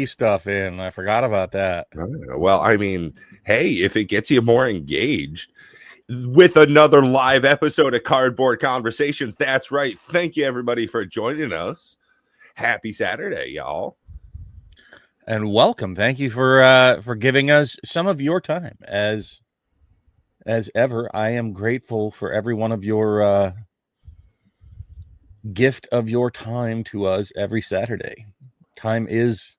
stuff in. I forgot about that. Well, I mean, hey, if it gets you more engaged with another live episode of Cardboard Conversations, that's right. Thank you, everybody, for joining us. Happy Saturday, y'all. And welcome. Thank you for giving us some of your time. As ever, I am grateful for every one of your gift of your time to us every Saturday. Time is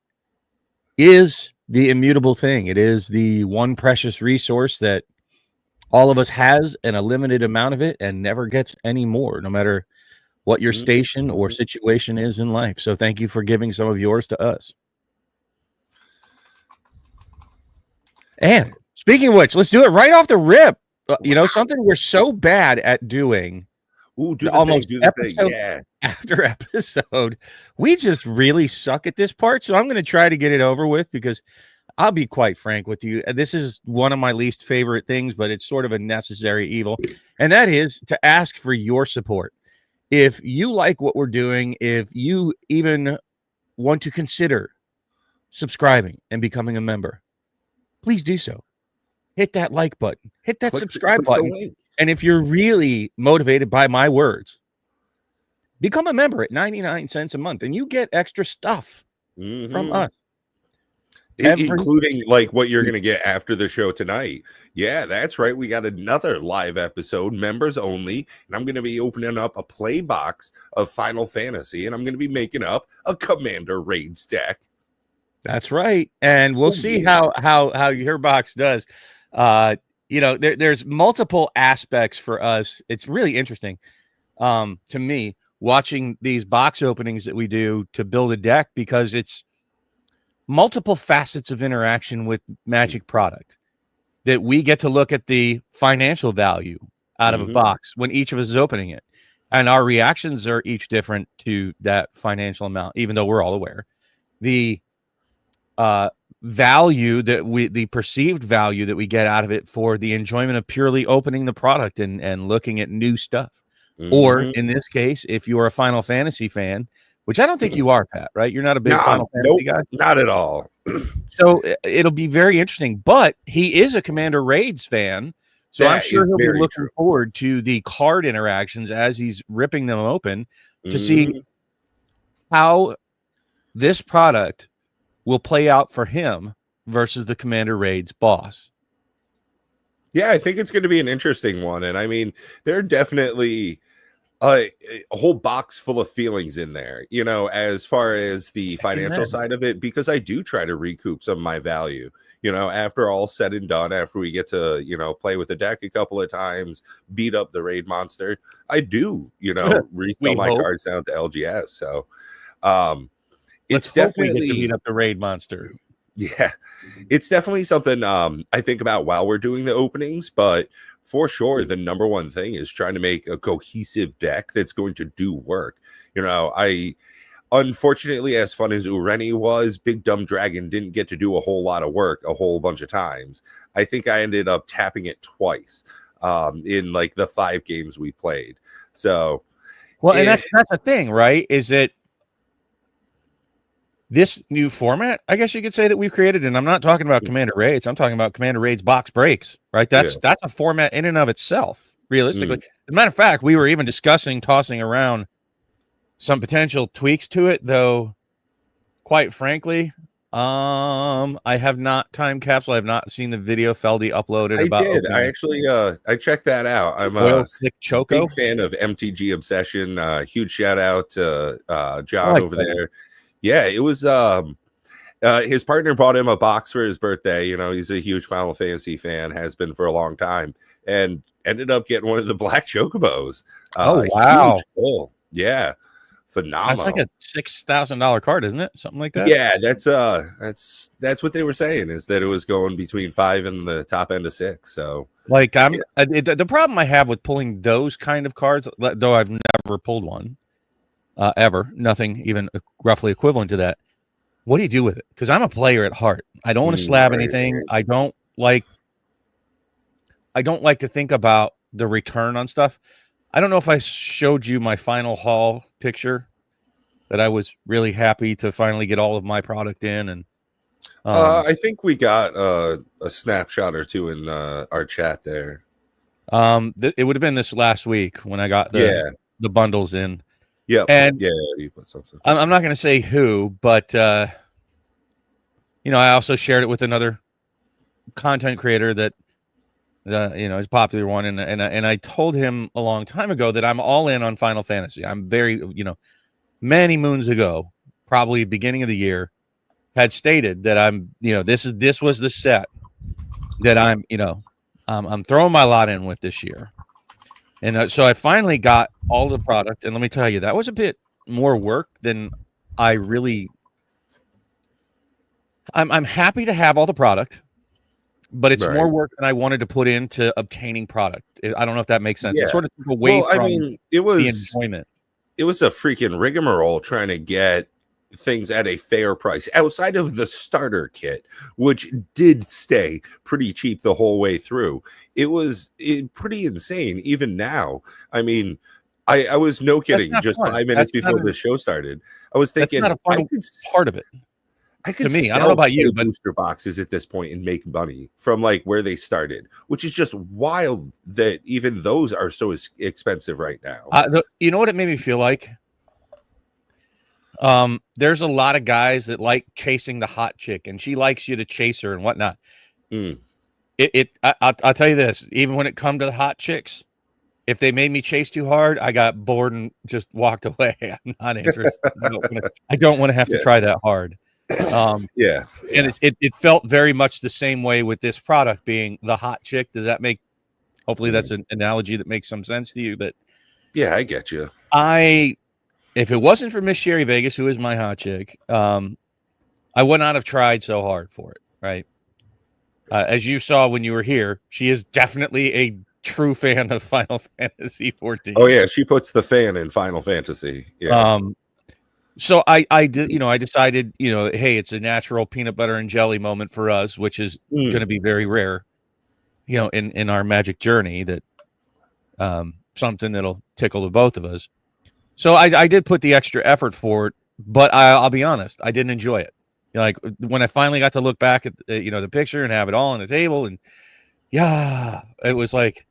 the immutable thing. It is the one precious resource that all of us has, and a limited amount of it, and never gets any more, no matter what your station or situation is in life. So thank you for giving some of yours to us. And speaking of which, let's do it right off the rip. You know, something we're so bad at doing. Ooh, do the almost thing, do the episode thing. Yeah. after episode, we just really suck at this part. So I'm going to try to get it over with, because I'll be quite frank with you. This is one of my least favorite things, but it's sort of a necessary evil. And that is to ask for your support. If you like what we're doing, if you even want to consider subscribing and becoming a member, please do so. Hit that like button, hit that subscribe button. And if you're really motivated by my words, become a member at 99 cents a month, and you get extra stuff from us. Including like what you're going to get after the show tonight. Yeah, that's right. We got another live episode, members only. And I'm going to be opening up a play box of Final Fantasy, and I'm going to be making up a Commander Raids deck. That's right. And we'll see how your box does. You know, there's multiple aspects for us. It's really interesting to me watching these box openings that we do to build a deck, because it's multiple facets of interaction with Magic product that we get to look at the financial value out of a box when each of us is opening it. And our reactions are each different to that financial amount, even though we're all aware. The value that the perceived value that we get out of it for the enjoyment of purely opening the product and looking at new stuff. Or in this case, if you're a Final Fantasy fan, which I don't think you are, Pat, right? You're not a big Final Fantasy guy? Not at all. So it'll be very interesting. But he is a Commander Raids fan, so I'm sure he'll be looking forward to the card interactions as he's ripping them open to see how this product will play out for him versus the Commander Raids boss. Yeah, I think it's going to be an interesting one. And I mean, there are definitely a whole box full of feelings in there, you know, as far as the financial side of it, because I do try to recoup some of my value, you know, after all said and done, after we get to, you know, play with the deck a couple of times, beat up the raid monster, I do, you know, resell my cards down to LGS. So it's definitely to beat up the raid monster. Yeah, it's definitely something I think about while we're doing the openings, but for sure, the number one thing is trying to make a cohesive deck that's going to do work. You know, unfortunately, as fun as Ureni was, Big Dumb Dragon didn't get to do a whole lot of work a whole bunch of times. I think I ended up tapping it twice in like the 5 games we played. So, well, and that's the thing, right? Is it this new format, I guess you could say, that we've created, and I'm not talking about Commander Raids, I'm talking about Commander Raids box breaks, right? That's a format in and of itself, realistically. As a matter of fact, we were even discussing tossing around some potential tweaks to it, though, quite frankly, I have not time capsule. I have not seen the video Feldy uploaded. I actually I checked that out. I'm a big fan of MTG Obsession. Huge shout out to John over there. Yeah, it was his partner bought him a box for his birthday. You know, he's a huge Final Fantasy fan, has been for a long time, and ended up getting one of the black chocobos. Oh, wow. Huge pull. Yeah. Phenomenal. That's like a $6,000 card, isn't it? Something like that. Yeah, that's what they were saying, is that it was going between 5 and the top end of 6. So like the problem I have with pulling those kind of cards, though I've never pulled one ever, nothing even roughly equivalent to that. What do you do with it? Because I'm a player at heart. I don't want to slab anything. I don't like to think about the return on stuff. I don't know if I showed you my final haul picture that I was really happy to finally get all of my product in, and I think we got a snapshot or two in our chat there. It would have been this last week when I got Yeah. the bundles in. Yep. And Yeah, you put something. I'm not going to say who, but I also shared it with another content creator that is a popular one, and I told him a long time ago that I'm all in on Final Fantasy. I'm very, many moons ago, probably beginning of the year, had stated that I'm, this was the set that I'm throwing my lot in with this year. And so I finally got all the product, and let me tell you, that was a bit more work than I really. I'm happy to have all the product, but it's more work than I wanted to put into obtaining product. I don't know if that makes sense. Yeah. It sort of took away from it was the enjoyment. It was a freaking rigmarole trying to get things at a fair price outside of the starter kit, which did stay pretty cheap the whole way through. It was pretty insane. Even now, I mean, I was no kidding. Just fun. 5 minutes before the show started, I was thinking that's not a fun part of it. I could to me, sell I don't know about you, but booster boxes at this point and make money from like where they started, which is just wild that even those are so expensive right now. You know what it made me feel like? There's a lot of guys that like chasing the hot chick, and she likes you to chase her and whatnot. I'll tell you this: even when it come to the hot chicks, if they made me chase too hard, I got bored and just walked away. I'm not interested. I don't want to have to try that hard. And it felt very much the same way with this product being the hot chick. Does that make? Hopefully, that's an analogy that makes some sense to you. But yeah, I get you. If it wasn't for Miss Sherry Vegas, who is my hot chick, I would not have tried so hard for it. Right. As you saw when you were here, she is definitely a true fan of Final Fantasy 14. Oh yeah, she puts the fan in Final Fantasy. Yeah. So I decided, hey, it's a natural peanut butter and jelly moment for us, which is going to be very rare, in our magic journey, that something that'll tickle the both of us. So I did put the extra effort for it, but I'll be honest, I didn't enjoy it. Like when I finally got to look back at the picture and have it all on the table, and it was like,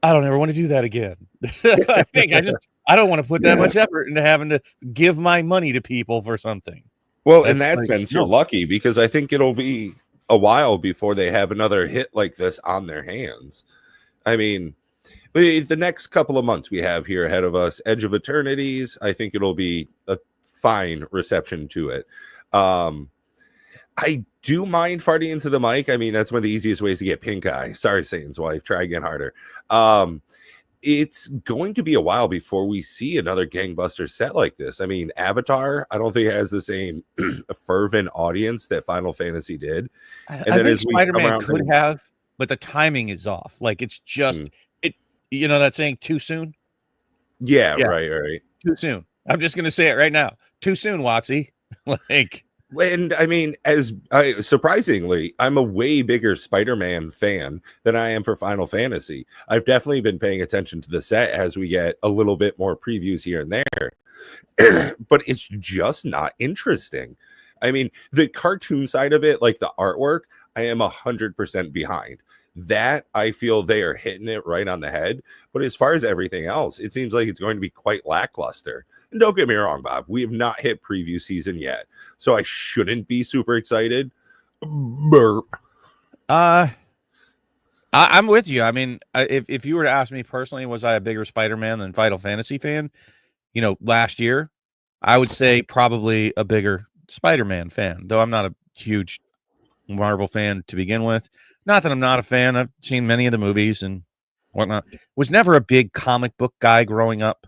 I don't ever want to do that again. I think I don't want to put that much effort into having to give my money to people for something. Well, in that sense, you're lucky, because I think it'll be a while before they have another hit like this on their hands. I mean, the next couple of months we have here ahead of us, Edge of Eternities, I think it'll be a fine reception to it. I do mind farting into the mic. I mean, that's one of the easiest ways to get pink eye. Sorry, Satan's wife. Try again harder. It's going to be a while before we see another gangbuster set like this. I mean, Avatar, I don't think it has the same fervent audience that Final Fantasy did. And I think Spider-Man could have, but the timing is off. Like, it's just that saying too soon. Yeah, right. Too soon. I'm just gonna say it right now. Too soon, Watsy. And I mean, surprisingly, I'm a way bigger Spider-Man fan than I am for Final Fantasy. I've definitely been paying attention to the set as we get a little bit more previews here and there, but it's just not interesting. I mean, the cartoon side of it, like the artwork, I am 100% behind. That I feel they are hitting it right on the head. But as far as everything else, it seems like it's going to be quite lackluster. And don't get me wrong, Bob, we have not hit preview season yet, so I shouldn't be super excited. Burp. I'm with you. I mean, if you were to ask me personally, was I a bigger Spider-Man than Final Fantasy fan? Last year, I would say probably a bigger Spider-Man fan, though I'm not a huge Marvel fan to begin with. Not that I'm not a fan. I've seen many of the movies and whatnot. Was never a big comic book guy growing up.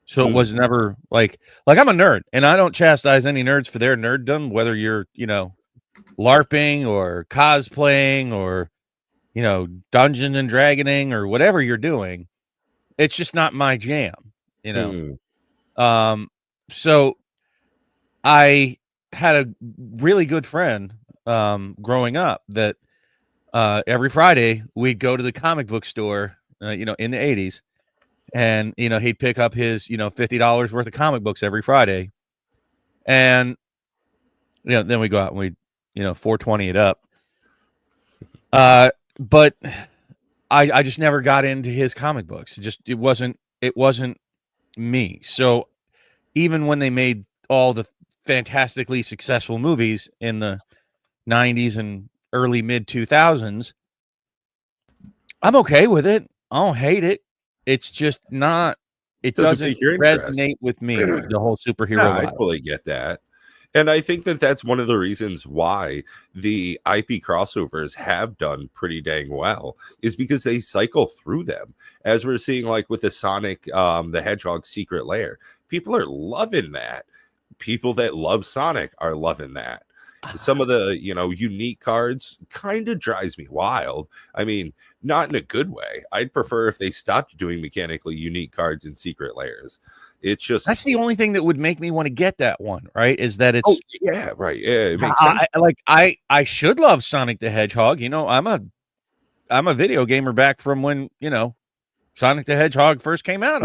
So it was never like I'm a nerd, and I don't chastise any nerds for their nerddom, whether you're, LARPing or cosplaying or, Dungeon and Dragoning or whatever you're doing. It's just not my jam, So I had a really good friend growing up that every Friday we'd go to the comic book store, in the 80s. And, he'd pick up his, $50 worth of comic books every Friday. And, then we go out and 420 it up. But I just never got into his comic books. It wasn't me. So even when they made all the fantastically successful movies in the 90s and early mid 2000s, I'm okay with it. I don't hate it. It's just not. It doesn't resonate with me, the whole superhero I vibe. totally get that. And I think that that's one of the reasons why the IP crossovers have done pretty dang well, is because they cycle through them. As we're seeing, like with the Sonic the Hedgehog Secret Lair, people are loving that. People that love Sonic are loving that. Some of the unique cards kind of drives me wild. I mean, not in a good way. I'd prefer if they stopped doing mechanically unique cards in Secret Lairs. It's just that's the only thing that would make me want to get that one, right? Is that it's right. Yeah, it makes sense. I should love Sonic the Hedgehog. I'm a video gamer back from when, Sonic the Hedgehog first came out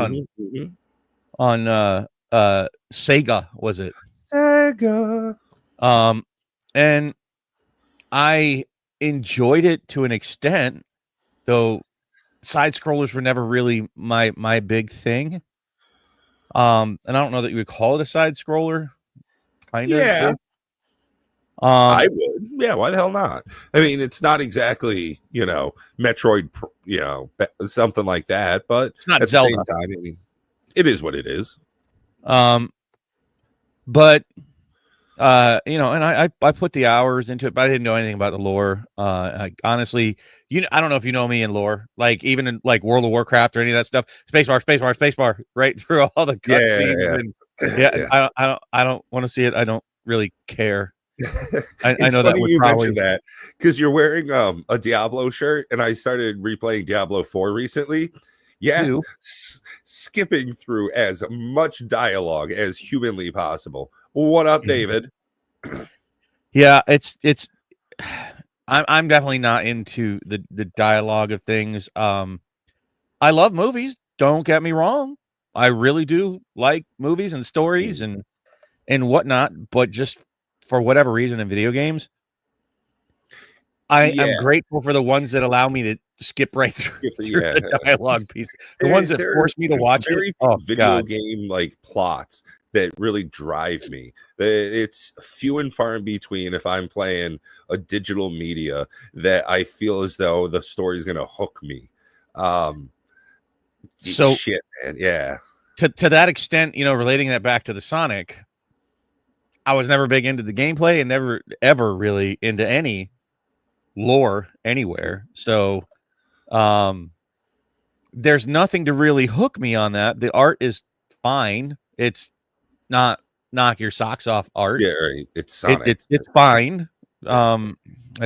on Sega, was it? Sega. And I enjoyed it to an extent, though side scrollers were never really my big thing. And I don't know that you would call it a side scroller. Kind of. I would. Yeah, why the hell not? I mean, it's not exactly, Metroid, something like that, but it's not at Zelda. the same time, I mean, it is what it is. But and I put the hours into it, but I didn't know anything about the lore. Honestly, I don't know if you know me in lore, like even in like World of Warcraft or any of that stuff. Spacebar, right through all the cutscenes. I don't want to see it. I don't really care. I know that would mention that because you're wearing a Diablo shirt, and I started replaying Diablo 4 recently. Yeah, skipping through as much dialogue as humanly possible. What up, David? Yeah, it's I'm definitely not into the dialogue of things. I love movies, don't get me wrong. I really do like movies and stories and whatnot, but just for whatever reason in video games, I'm grateful for the ones that allow me to skip right through the dialogue piece. The ones that force me to watch it. Video game like plots that really drive me. It's few and far in between if I'm playing a digital media that I feel as though the story is going to hook me. So shit, man. Yeah. To that extent, relating that back to the Sonic, I was never big into the gameplay and never ever really into any lore anywhere. So there's nothing to really hook me on that. The art is fine. It's not knock your socks off art. Yeah, right. It's Sonic. It's fine. I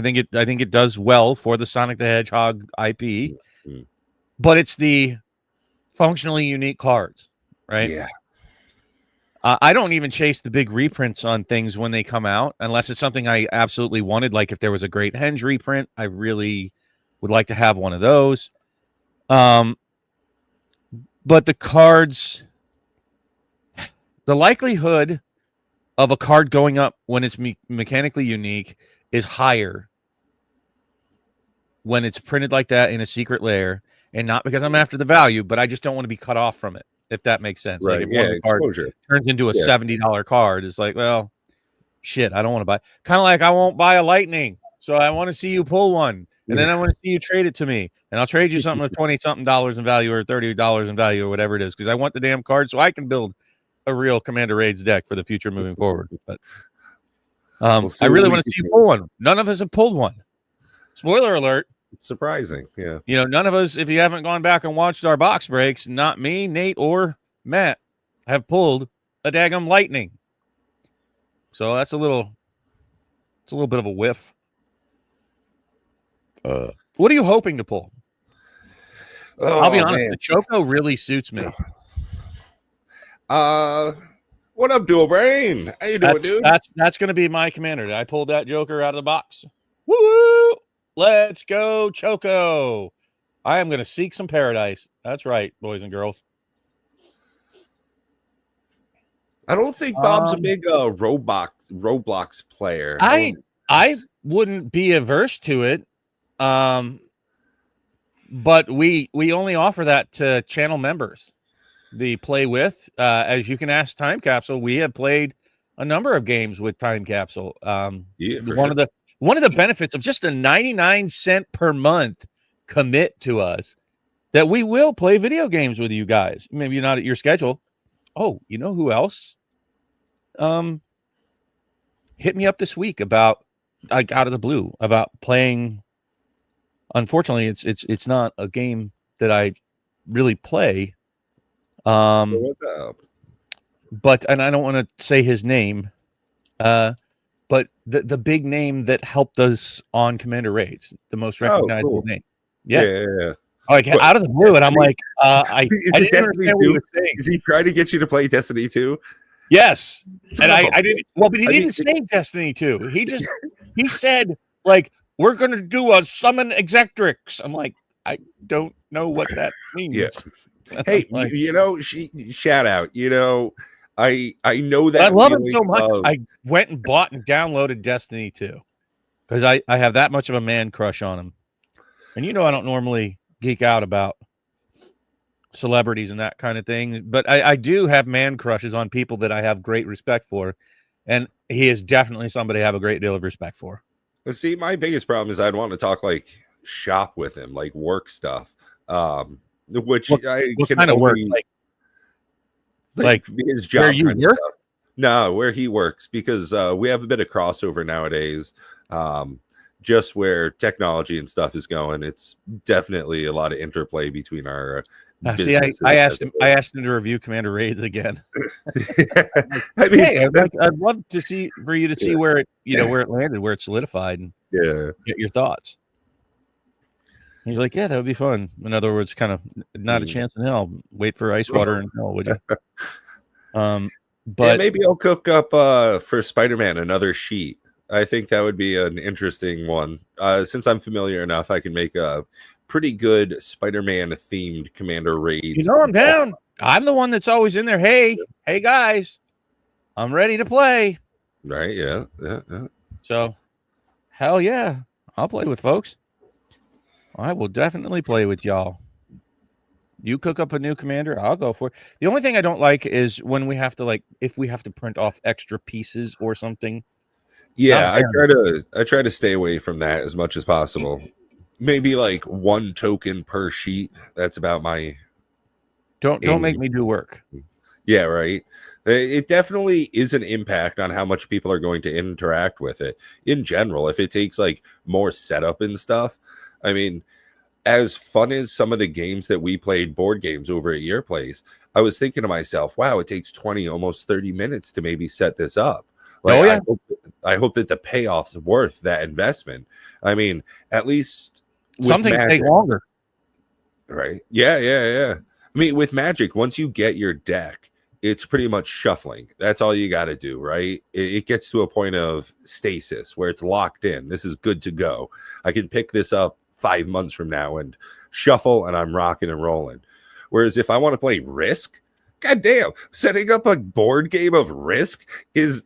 think it does well for the Sonic the Hedgehog IP. But it's the functionally unique cards, right? Yeah. I don't even chase the big reprints on things when they come out, unless it's something I absolutely wanted. Like if there was a Great Henge reprint, I really would like to have one of those. But the cards, the likelihood of a card going up when it's mechanically unique is higher when it's printed like that in a secret lair, and not because I'm after the value, but I just don't want to be cut off from it, if that makes sense. Right. Like if one of the cards turns into a $70 card, it's like, well, shit, I don't want to buy. Kind of like I won't buy a Lightning, so I want to see you pull one, and then I want to see you trade it to me, and I'll trade you something with $20-something in value or $30 in value or whatever it is, because I want the damn card so I can build a real Commander Raids deck for the future moving forward. But I really want to see you pull one. None of us have pulled one. Spoiler alert. It's surprising. Yeah. None of us, if you haven't gone back and watched our box breaks, not me, Nate, or Matt, have pulled a daggum Lightning. So it's a little bit of a whiff. What are you hoping to pull? I'll be honest, the Choco really suits me. What up, Dual Brain? How you doing, dude? That's going to be my commander. I pulled that Joker out of the box. Woo! Let's go, Choco. I am going to seek some paradise. That's right, boys and girls. I don't think Bob's a big Roblox player. I I wouldn't be averse to it. But we only offer that to channel members. The play with, as you can ask Time Capsule, we have played a number of games with Time Capsule. Yeah, for one sure. of the benefits of just a 99-cent per month commit to us that we will play video games with you guys. Maybe not at your schedule. Oh, you know who else? Hit me up this week about, like, out of the blue, about playing. Unfortunately, it's not a game that I really play. What's up? But, and I don't want to say his name, but the big name that helped us on Commander Raids, the most recognizable name. Yeah. Like, out of the blue, and I'm like, I didn't understand what he was saying. Is he trying to get you to play Destiny 2? Yes. And I didn't, well, but he didn't say Destiny 2. He said, like, we're going to do a summon Exectrix. I'm like, I don't know what that means. Yeah. Hey, like, shout out. I know that. I love him so much. I went and bought and downloaded Destiny 2 because I have that much of a man crush on him. And I don't normally geek out about celebrities and that kind of thing, but I do have man crushes on people that I have great respect for. And he is definitely somebody I have a great deal of respect for. See, my biggest problem is I'd want to talk like shop with him, like work stuff. Which what kind of work? Like his job. Where you work? No, where he works, because we have a bit of crossover nowadays. Just where technology and stuff is going, it's definitely a lot of interplay between our. See, I asked him to review Commander Raids again. I mean, hey, I'd love to see where it where it landed, where it solidified, and get your thoughts. He's like, yeah, that would be fun. In other words, kind of not a chance in hell. Wait for ice water in hell, would you? But maybe I'll cook up for Spider-Man another sheet. I think that would be an interesting one. Since I'm familiar enough, I can make a pretty good Spider-Man themed Commander Raids. I'm down. I'm the one that's always in there. Hey guys, I'm ready to play. Right? Yeah. So, hell yeah, I'll play with folks. I will definitely play with y'all. You cook up a new commander, I'll go for it. The only thing I don't like is when we have to, if we have to print off extra pieces or something. Yeah, I try to stay away from that as much as possible. Maybe like one token per sheet. That's about my. Don't make me do work. Yeah, right. It definitely is an impact on how much people are going to interact with it in general. If it takes like more setup and stuff. I mean, as fun as some of the games that we played, board games over at your place, I was thinking to myself, wow, it takes 20, almost 30 minutes to maybe set this up. I hope that the payoff's worth that investment. I mean, at least some things take longer. Right. Yeah. I mean, with Magic, once you get your deck, it's pretty much shuffling. That's all you got to do, right? It gets to a point of stasis where it's locked in. This is good to go. I can pick this up 5 months from now and shuffle, and I'm rocking and rolling. Whereas if I want to play Risk, goddamn, setting up a board game of Risk is,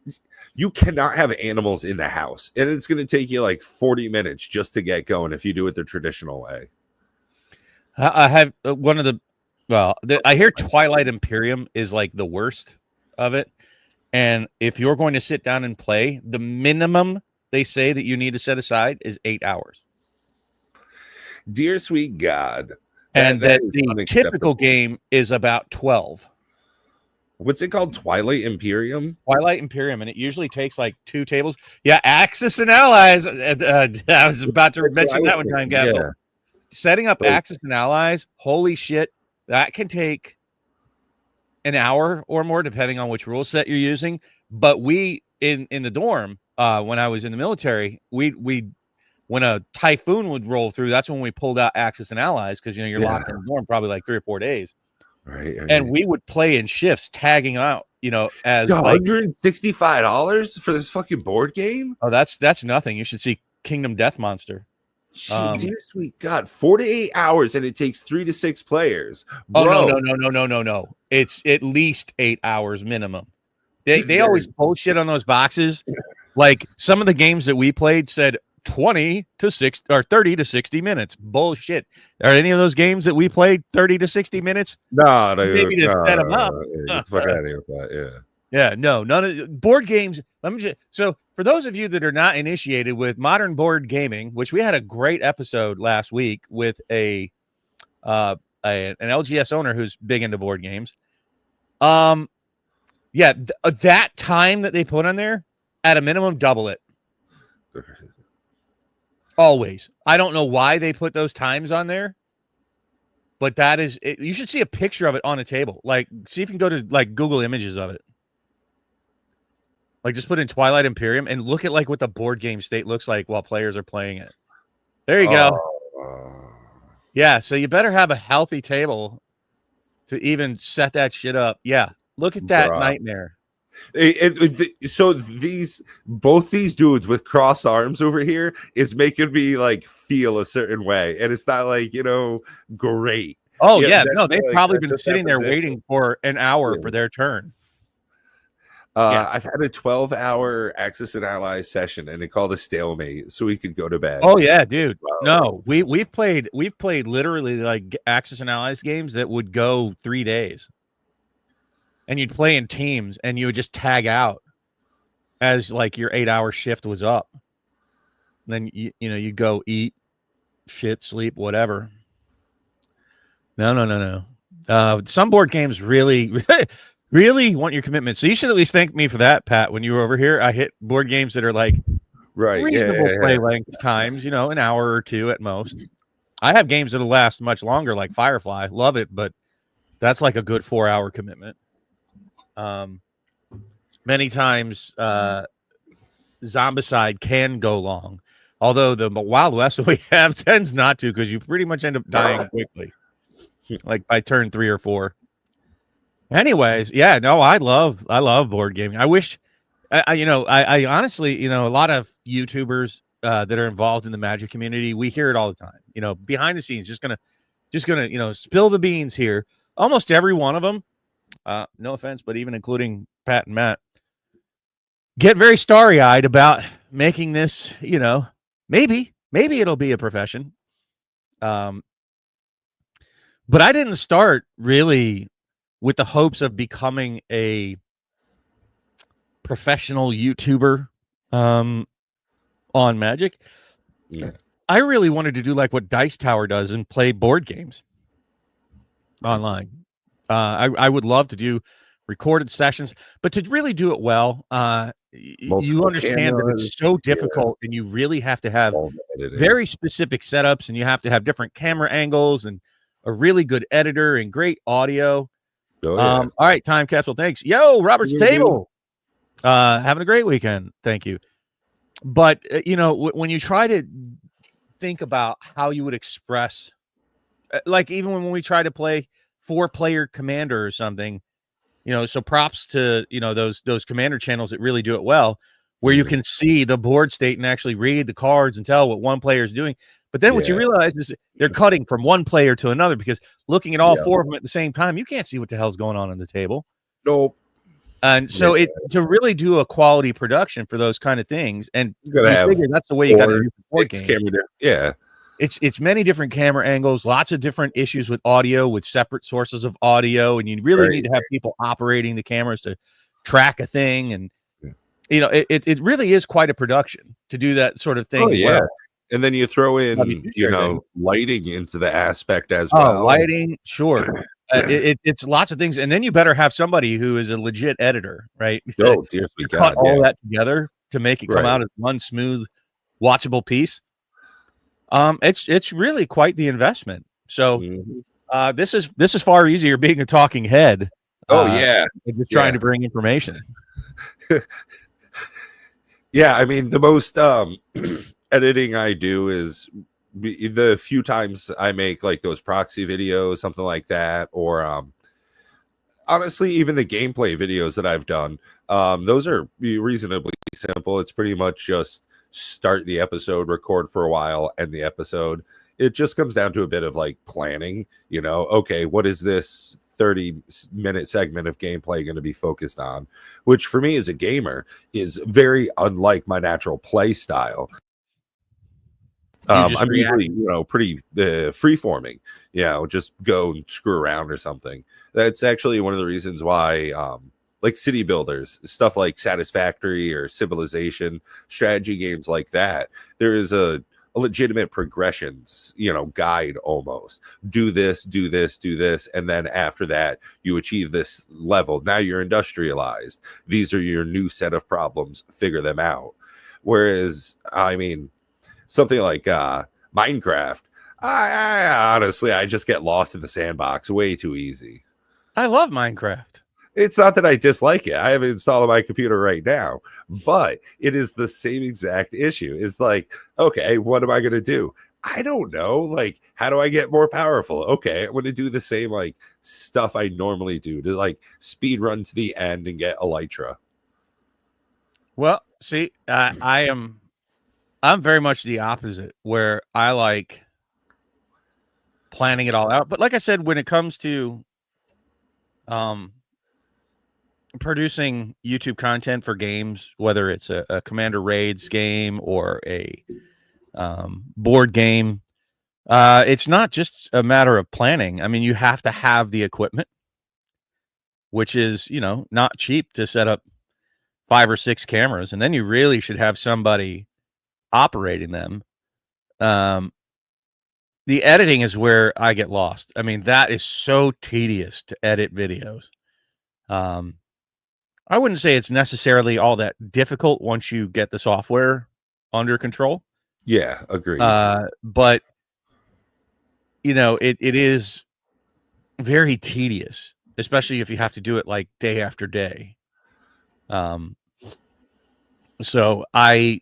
you cannot have animals in the house, and it's going to take you like 40 minutes just to get going if you do it the traditional way. I have one of the, I hear Twilight Imperium is like the worst of it. And if you're going to sit down and play, the minimum they say that you need to set aside is 8 hours. Dear sweet God. And that the typical game is about 12. What's it called? Twilight Imperium? Twilight Imperium. And it usually takes like 2 tables. Yeah, Axis and Allies. I was about to mention that one time, Gabriel. Yeah. Setting up Axis and Allies, holy shit, that can take an hour or more, depending on which rule set you're using. But we, in the dorm, when I was in the military, we when a typhoon would roll through, that's when we pulled out Axis and Allies, because you're locked in the dorm probably like 3 or 4 days. Right. And we would play in shifts, tagging out, as $165 for this fucking board game. Oh, that's nothing. You should see Kingdom Death Monster. Dear sweet God, 4 to 8 hours, and it takes 3 to 6 players. Bro. Oh no. It's at least 8 hours minimum. They always post shit on those boxes. Like some of the games that we played said 20 to 6 or 30 to 60 minutes. Bullshit. Are any of those games that we played 30 to 60 minutes? No, Maybe dude, to set them up. no. Yeah, get the fuck out of here with that. Yeah. Yeah, no, none of board games. Let me just, so for those of you that are not initiated with modern board gaming, which we had a great episode last week with an LGS owner who's big into board games. Yeah, that time that they put on there, at a minimum, double it. Always. I don't know why they put those times on there, but that is it. You should see a picture of it on a table. Like, see if you can go to like Google images of it. Like, just put in Twilight Imperium and look at like what the board game state looks like while players are playing it. There you go. Yeah, so you better have a healthy table to even set that shit up. Yeah, look at that nightmare. So both these dudes with cross arms over here is making me like feel a certain way, and it's not like, great. Oh yeah, no, they've probably been sitting there waiting for an hour for their turn. I've had a 12-hour Axis and Allies session, and they called a stalemate, so we could go to bed. Oh yeah, dude. Wow. No, we've played literally like Axis and Allies games that would go 3 days, and you'd play in teams, and you would just tag out as like your 8-hour shift was up. And then you go eat, shit, sleep, whatever. No. Some board games really. Really want your commitment. So you should at least thank me for that, Pat. When you were over here, I hit board games that are like reasonable play length times, an hour or two at most. I have games that'll last much longer, like Firefly. Love it, but that's like a good 4-hour commitment. Many times, Zombicide can go long, although the Wild West that we have tends not to, because you pretty much end up dying quickly, like by turn 3 or 4. Anyways, yeah, no, I love board gaming. I wish, I honestly, a lot of YouTubers that are involved in the Magic community, we hear it all the time. Behind the scenes, just gonna, spill the beans here. Almost every one of them, no offense, but even including Pat and Matt, get very starry-eyed about making this. Maybe it'll be a profession. But I didn't start really with the hopes of becoming a professional YouTuber on Magic. Yeah. I really wanted to do like what Dice Tower does and play board games online. I would love to do recorded sessions, but to really do it well, you understand that it's so difficult, and you really have to have very specific setups, and you have to have different camera angles and a really good editor and great audio. Oh, yeah. All right, Time Capsule. Thanks. Yo, Robert's Table. Having a great weekend. Thank you. But, when you try to think about how you would express, like even when we try to play 4-player commander or something, so props to, those commander channels that really do it well, where you can see the board state and actually read the cards and tell what one player is doing. But then what you realize is they're cutting from one player to another, because looking at all 4 of them at the same time, you can't see what the hell's going on the table. Nope. And so to really do a quality production for those kind of things, and that's the way you got to do board games. Yeah. It's many different camera angles, lots of different issues with audio, with separate sources of audio, and you really need to have people operating the cameras to track a thing, and it really is quite a production to do that sort of thing. Oh yeah. Well. And then you throw in, lighting into the aspect as well. Lighting, sure. It's lots of things. And then you better have somebody who is a legit editor, right? Oh, dear God. Cut all that together to make it come out as one smooth, watchable piece. It's really quite the investment. So this is far easier being a talking head. Than just trying to bring information. Yeah, I mean, the most editing I do is the few times I make like those proxy videos, something like that, or honestly, even the gameplay videos that I've done, those are reasonably simple. It's pretty much just start the episode, record for a while, end the episode. It just comes down to a bit of like planning, okay, what is this 30-minute segment of gameplay going to be focused on, which for me as a gamer is very unlike my natural play style. You just I'm react. usually, pretty free forming, just go and screw around or something. That's actually one of the reasons why, like city builders, stuff like Satisfactory or Civilization, strategy games like that, there is a legitimate progressions, guide almost. Do this, do this, do this. And then after that, you achieve this level. Now you're industrialized. These are your new set of problems. Figure them out. Whereas, I mean, something like Minecraft, I honestly, I just get lost in the sandbox way too easy. I love Minecraft. It's not that I dislike it. I have it installed on my computer right now, but it is the same exact issue. It's like, okay, what am I going to do? I don't know. Like, how do I get more powerful? Okay, I'm going to do the same like stuff I normally do to like speed run to the end and get Elytra. Well, see, I'm very much the opposite, where I like planning it all out. But like I said, when it comes to producing YouTube content for games, whether it's a Commander Raids game or a board game, it's not just a matter of planning. I mean, you have to have the equipment, which is, not cheap to set up 5 or 6 cameras, and then you really should have somebody operating them. The editing is where I get lost. I mean, that is so tedious to edit videos. I wouldn't say it's necessarily all that difficult once you get the software under control. Yeah, agreed. But it is very tedious, especially if you have to do it like day after day. So I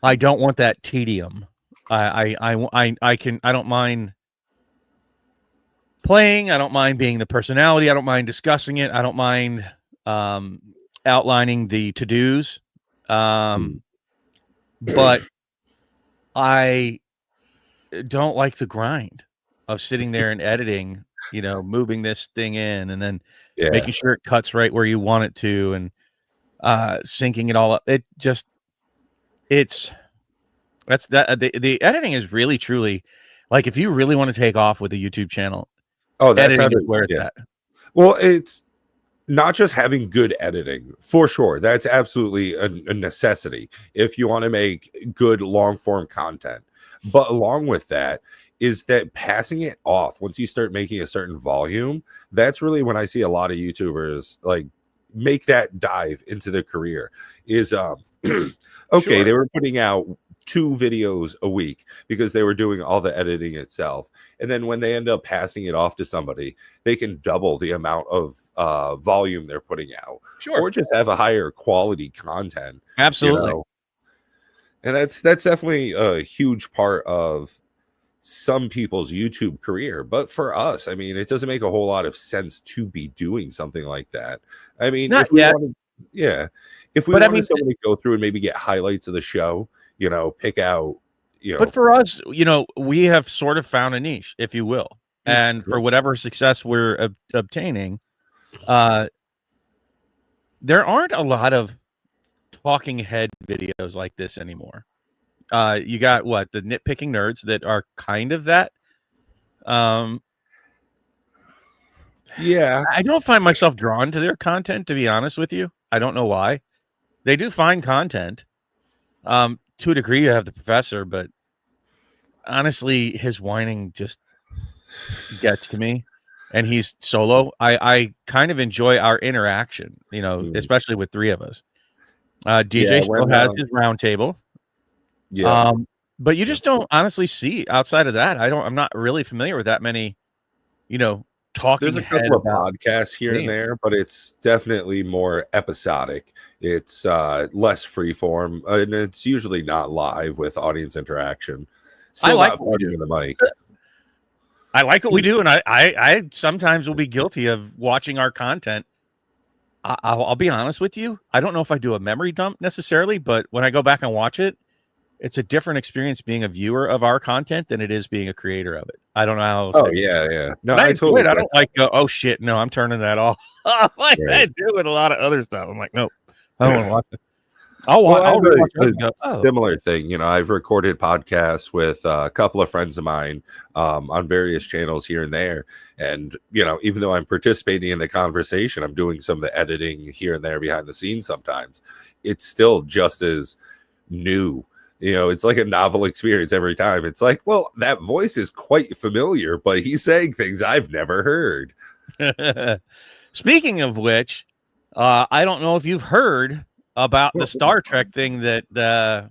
don't want that tedium. I don't mind playing. I don't mind being the personality. I don't mind discussing it. I don't mind outlining the to-dos. But I don't like the grind of sitting there and editing, moving this thing in and then making sure it cuts right where you want it to and syncing it all up. The editing is really truly like, if you really want to take off with a YouTube channel, that's editing is where it's at. Well, it's not just having good editing, for sure. That's absolutely a necessity if you want to make good long form content. But along with that is that passing it off once you start making a certain volume. That's really when I see a lot of YouTubers like make that dive into their career is okay, sure. They were putting out 2 videos a week because they were doing all the editing itself, and then when they end up passing it off to somebody, they can double the amount of volume they're putting out, sure, or just have a higher quality content. Absolutely. And that's definitely a huge part of some people's YouTube career. But for us, I mean, it doesn't make a whole lot of sense to be doing something like that. I mean, not if we yet. wanted someone to go through and maybe get highlights of the show, pick out, But for us, we have sort of found a niche, if you will. And for whatever success we're obtaining, there aren't a lot of talking head videos like this anymore. You got the nitpicking nerds that are kind of that. Yeah, I don't find myself drawn to their content, to be honest with you. I don't know why. They do fine content. To a degree, you have the professor, but honestly, his whining just gets to me. And he's solo. I kind of enjoy our interaction, especially with 3 of us. DJ still has his round table. Yeah. But you just don't honestly see outside of that. I'm not really familiar with that many, talking. There's a couple of podcasts here and there, but it's definitely more episodic. It's less freeform, and it's usually not live with audience interaction. Still I like not finding the mic. I like what we do, and I sometimes will be guilty of watching our content. I'll be honest with you. I don't know if I do a memory dump necessarily, but when I go back and watch it, it's a different experience being a viewer of our content than it is being a creator of it. I don't know how else Oh to, yeah. No, but I I enjoy totally it. I get don't like go, oh shit, no, I'm turning that off. Like I right. do with a lot of other stuff. I'm like, nope, I don't want to watch it. I'll Well, I have rewatch it a and go, oh, similar thing. You know, I've recorded podcasts with a couple of friends of mine on various channels here and there. And, you know, even though I'm participating in the conversation, I'm doing some of the editing here and there behind the scenes sometimes. It's still just as new. You know, it's like a novel experience every time. It's like, well, that voice is quite familiar, but he's saying things I've never heard. Speaking of which, I don't know if you've heard about the Star Trek thing that the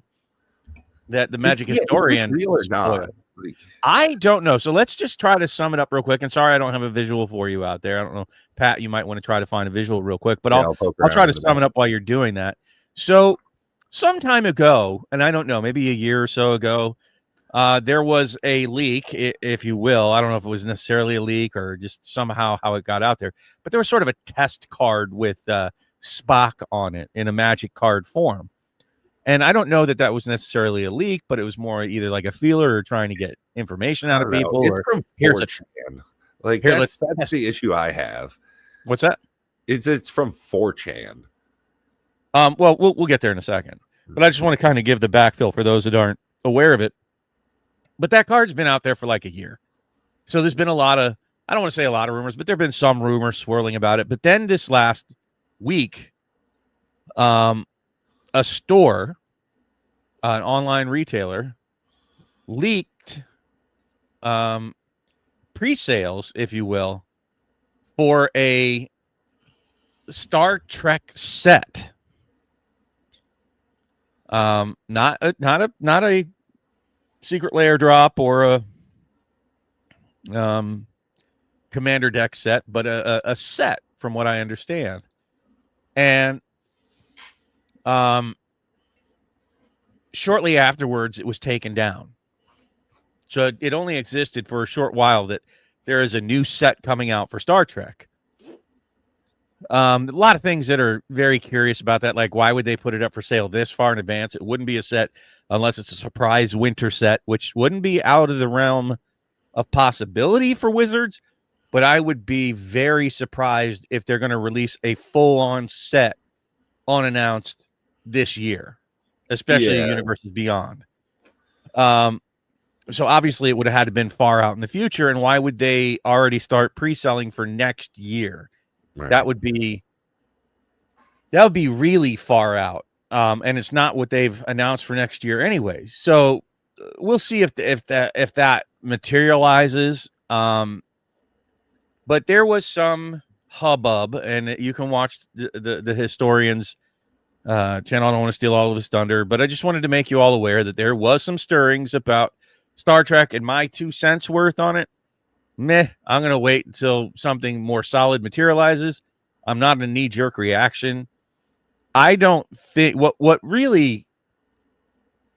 Magic Is this Historian real or not? spoiled. Like, I don't know. So let's just try to sum it up real quick. And sorry, I don't have a visual for you out there. I don't know, Pat. You might want to try to find a visual real quick, but yeah, I'll poke try around to in the sum it up while you're doing that. So some time ago, and I don't know, maybe a year or so ago, there was a leak, if you will. I don't know if it was necessarily a leak or just somehow how it got out there, but there was sort of a test card with Spock on it in a magic card form. And I don't know that that was necessarily a leak, but it was more either like a feeler or trying to get information out of people. It's Or from here's 4chan. Like here, that's the issue I have. What's that? It's from 4chan. Well, we'll get there in a second, but I just want to kind of give the backfill for those that aren't aware of it. But that card's been out there for like a year, so there's been a lot of, I don't want to say a lot of rumors, but there've been some rumors swirling about it. But then this last week, a store, an online retailer, leaked pre-sales, if you will, for a Star Trek set. Not a secret lair drop or a commander deck set, but a set, from what I understand. And shortly afterwards, it was taken down. So it only existed for a short while that there is a new set coming out for Star Trek. A lot of things that are very curious about that, like why would they put it up for sale this far in advance? It wouldn't be a set unless it's a surprise winter set, which wouldn't be out of the realm of possibility for Wizards, but I would be very surprised if they're going to release a full-on set unannounced this year, especially Universes Beyond. So obviously it would have had to been far out in the future, and why would they already start pre-selling for next year? Right. That would be really far out, and it's not what they've announced for next year anyway. So we'll see if that materializes. But there was some hubbub, and you can watch the historians channel. I don't want to steal all of his thunder, but I just wanted to make you all aware that there was some stirrings about Star Trek, and my 2 cents worth on it. Meh, I'm going to wait until something more solid materializes. I'm not in a knee-jerk reaction. I don't think what really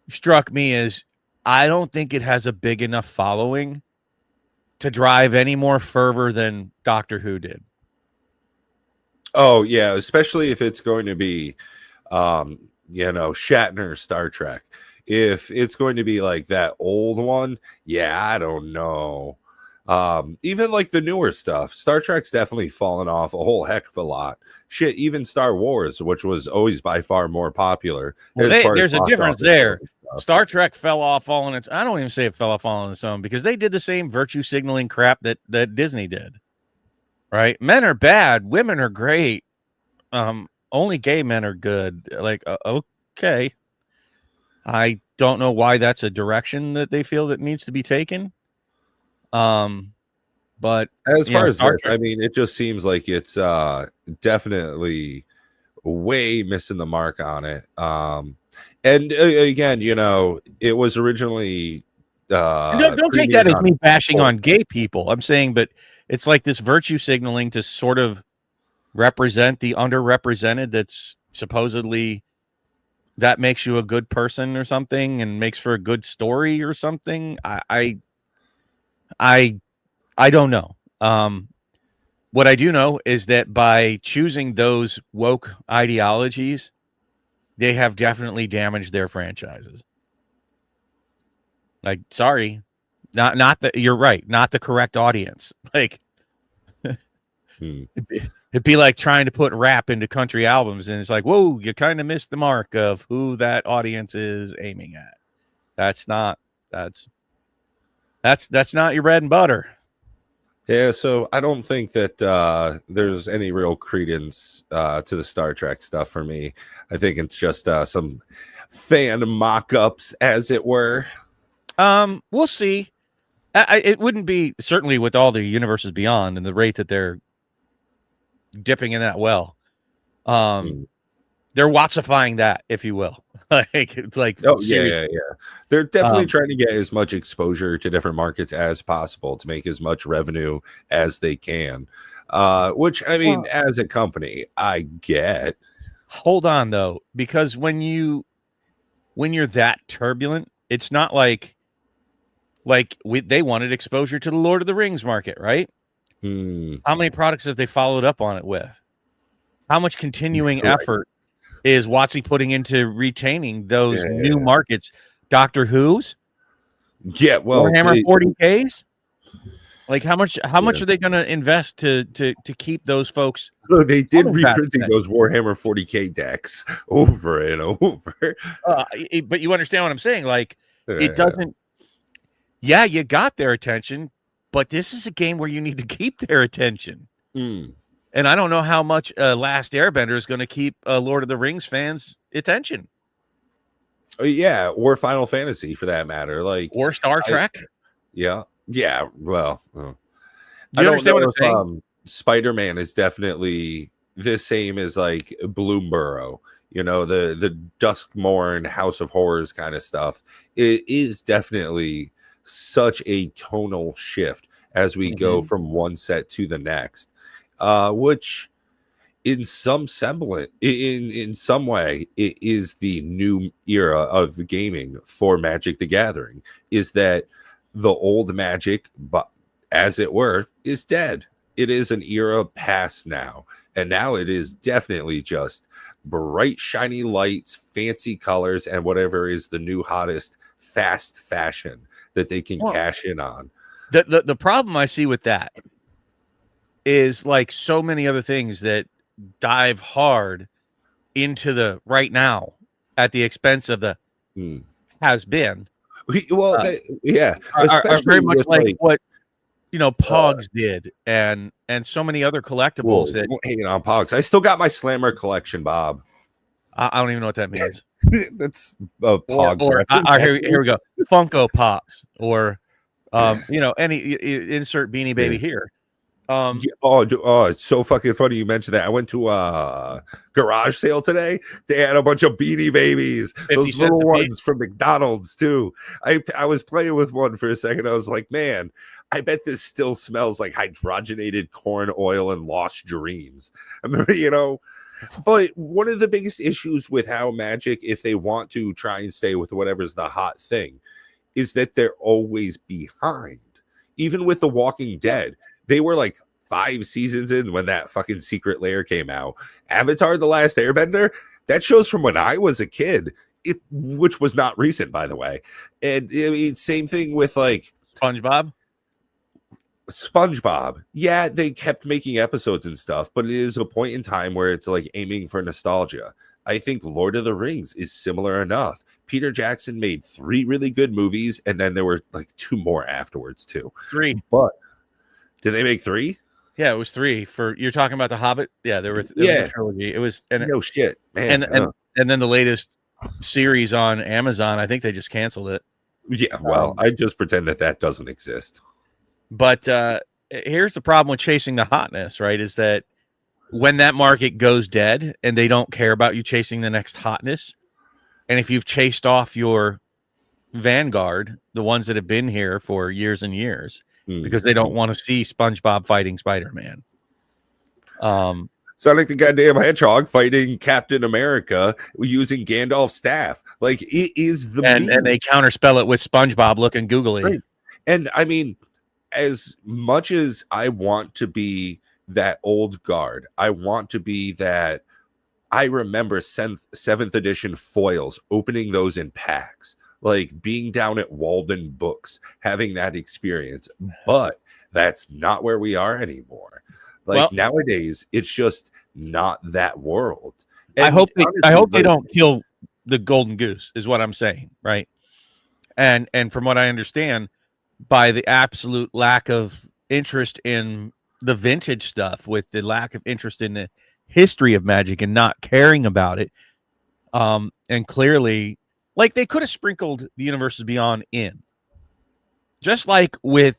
struck me is I don't think it has a big enough following to drive any more fervor than Doctor Who did. Oh, yeah, especially if it's going to be, Shatner Star Trek. If it's going to be like that old one, yeah, I don't know. Even like the newer stuff, Star Trek's definitely fallen off a whole heck of a lot. Shit, even Star Wars, which was always by far more popular. Well, there's a difference there. Star Trek fell off all on its. I don't even say it fell off all on its own, because they did the same virtue signaling crap that Disney did. Right? Men are bad, women are great. Only gay men are good. Like, okay. I don't know why that's a direction that they feel that needs to be taken. But as far as this, I mean, it just seems like it's definitely way missing the mark on it. And again, it was originally don't take that as me bashing on gay people. I'm saying, but it's like this virtue signaling to sort of represent the underrepresented. That's supposedly that makes you a good person or something, and makes for a good story or something. I don't know. What I do know is that by choosing those woke ideologies, they have definitely damaged their franchises. Like, sorry, not the. You're right, not the correct audience. Like, Hmm. it'd be like trying to put rap into country albums, and it's like, whoa, you kind of missed the mark of who that audience is aiming at. That's not that's that's not your bread and butter. Yeah, so I don't think that there's any real credence to the Star Trek stuff for me. I think it's just some fan mock-ups, as it were. We'll see. It wouldn't be, certainly with all the universes beyond and the rate that they're dipping in that well. Mm. They're Watsifying that, if you will. Like, it's like, Oh seriously. yeah. They're definitely Um, trying to get as much exposure to different markets as possible to make as much revenue as they can. Which I mean, Well, as a company, I get. hold on though, because when you're that turbulent, it's not like they wanted exposure to the Lord of the Rings market, right? Hmm. How many products have they followed up on it with? How much continuing Right. effort is Watsy putting into retaining those new Yeah. markets? Doctor Who's, Yeah. Well, Warhammer 40Ks. Like, how much yeah. are they going to invest to keep those folks So they did coming back? reprinting those Warhammer 40K decks over and over. But you understand what I'm saying? Like, it Yeah. doesn't. Yeah, you got their attention, but this is a game where you need to keep their attention. Hmm. And I don't know how much Last Airbender is going to keep Lord of the Rings fans' attention, Yeah, or Final Fantasy for that matter. Like, or Star I, Trek. yeah. Well, Do I you don't understand what know I'm if saying? Spider-Man is definitely the same as like Bloomborough, the Duskmorn House of Horrors kind of stuff. It is definitely such a tonal shift as we go Mhm. from one set to the next, which in some semblance, in some way, it is the new era of gaming for Magic the Gathering. Is that the old Magic, but as it were, is dead. It is an era past now, and now it is definitely just bright, shiny lights, fancy colors, and whatever is the new hottest fast fashion that they can Well, cash in on. the problem I see with that is, like so many other things that dive hard into the right now at the expense of the Hmm. has been, Well, uh, yeah, are very especially much with like like what uh, Pogs did, and so many other collectibles whoa, that hanging on Pogs. I still got my Slammer collection, Bob. I don't even know what that means. That's a Or Pogs reference. here we go, Funko Pops, or any insert Beanie Yeah. Baby here. Um, Oh, it's so fucking funny you mentioned that. I went to a garage sale today. They had a bunch of Beanie Babies, 50 those cents little a piece. ones from McDonald's too. I was playing with one for a second. I was like, man, I bet this still smells like hydrogenated corn oil and lost dreams. I remember, but one of the biggest issues with how Magic, if they want to try and stay with whatever's the hot thing, is that they're always behind. Even with The Walking Dead, they were like 5 seasons in when that fucking Secret Lair came out. Avatar: The Last Airbender, that show's from when I was a kid, which was not recent, by the way. And I mean, same thing with like SpongeBob. SpongeBob. Yeah, they kept making episodes and stuff, but it is a point in time where it's like aiming for nostalgia. I think Lord of the Rings is similar enough. Peter Jackson made 3 really good movies, and then there were like 2 more afterwards too. 3. But did they make 3? Yeah, it was 3. For you're talking about The Hobbit. Yeah, there was a Yeah. trilogy. It was No shit, man. and then the latest series on Amazon. I think they just canceled it. Yeah, well, I just pretend that doesn't exist. But here's the problem with chasing the hotness, right? Is that when that market goes dead and they don't care about you chasing the next hotness, and if you've chased off your vanguard, the ones that have been here for years and years, because they don't want to see SpongeBob fighting Spider-Man. Sonic the goddamn Hedgehog fighting Captain America using Gandalf's staff. Like, it is the and they counterspell it with SpongeBob looking googly. Right. And I mean, as much as I want to be that old guard, I want to be that. I remember 7th edition foils, opening those in packs. like being down at Walden Books, having that experience. But that's not where we are anymore. Like nowadays, it's just not that world. And I hope honestly, they don't kill the golden goose, is what I'm saying, right? And from what I understand, by the absolute lack of interest in the vintage stuff, with the lack of interest in the history of Magic and not caring about it, and clearly, like, they could have sprinkled the Universes Beyond in, just like with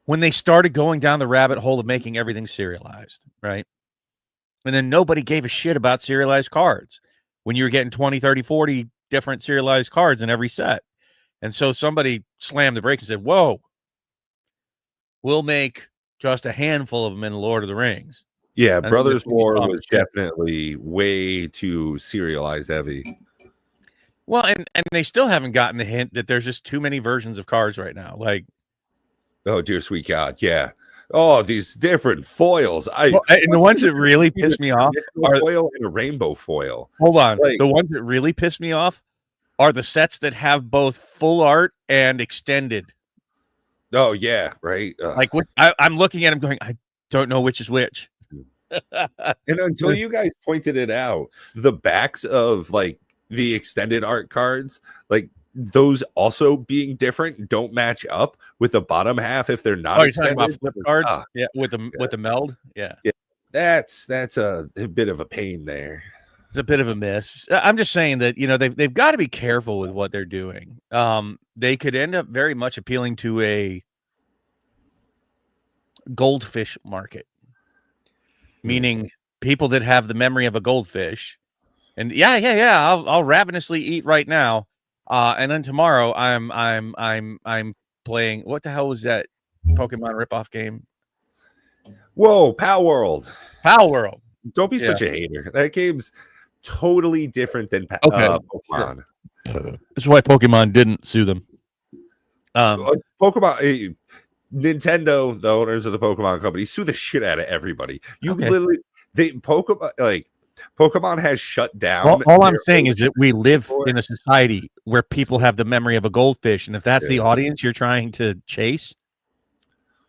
when they started going down the rabbit hole of making everything serialized, right? And then nobody gave a shit about serialized cards when you were getting 20, 30, 40 different serialized cards in every set. And so somebody slammed the brakes and said, whoa, we'll make just a handful of them in Lord of the Rings. Yeah, Brothers War was definitely way too serialized heavy. Well, and they still haven't gotten the hint that there's just too many versions of cards right now. Like, oh, dear sweet God, yeah. Oh, these different foils. And the ones that really piss me off are foil and a rainbow foil. Hold on. Like, the ones that really piss me off are the sets that have both full art and extended. Oh, yeah, right. Like, I'm looking at them going, I don't know which is which. And until you guys pointed it out, the backs of like the extended art cards, like those also being different, don't match up with the bottom half if they're not. You're talking about flip cards? Yeah, with the meld. Yeah, that's a bit of a pain there. It's a bit of a miss. I'm just saying that, they've got to be careful with what they're doing. They could end up very much appealing to a goldfish market, meaning people that have the memory of a goldfish. And I'll ravenously eat right now. And then tomorrow I'm playing. What the hell was that Pokemon ripoff game? Whoa, Pal World. Don't be such a hater. That game's totally different than Pokemon. That's why Pokemon didn't sue them. Pokemon, Nintendo, the owners of the Pokemon company, sue the shit out of everybody. Literally, Pokemon has shut down. All I'm saying is that we live in a society where people have the memory of a goldfish, and if that's the audience you're trying to chase,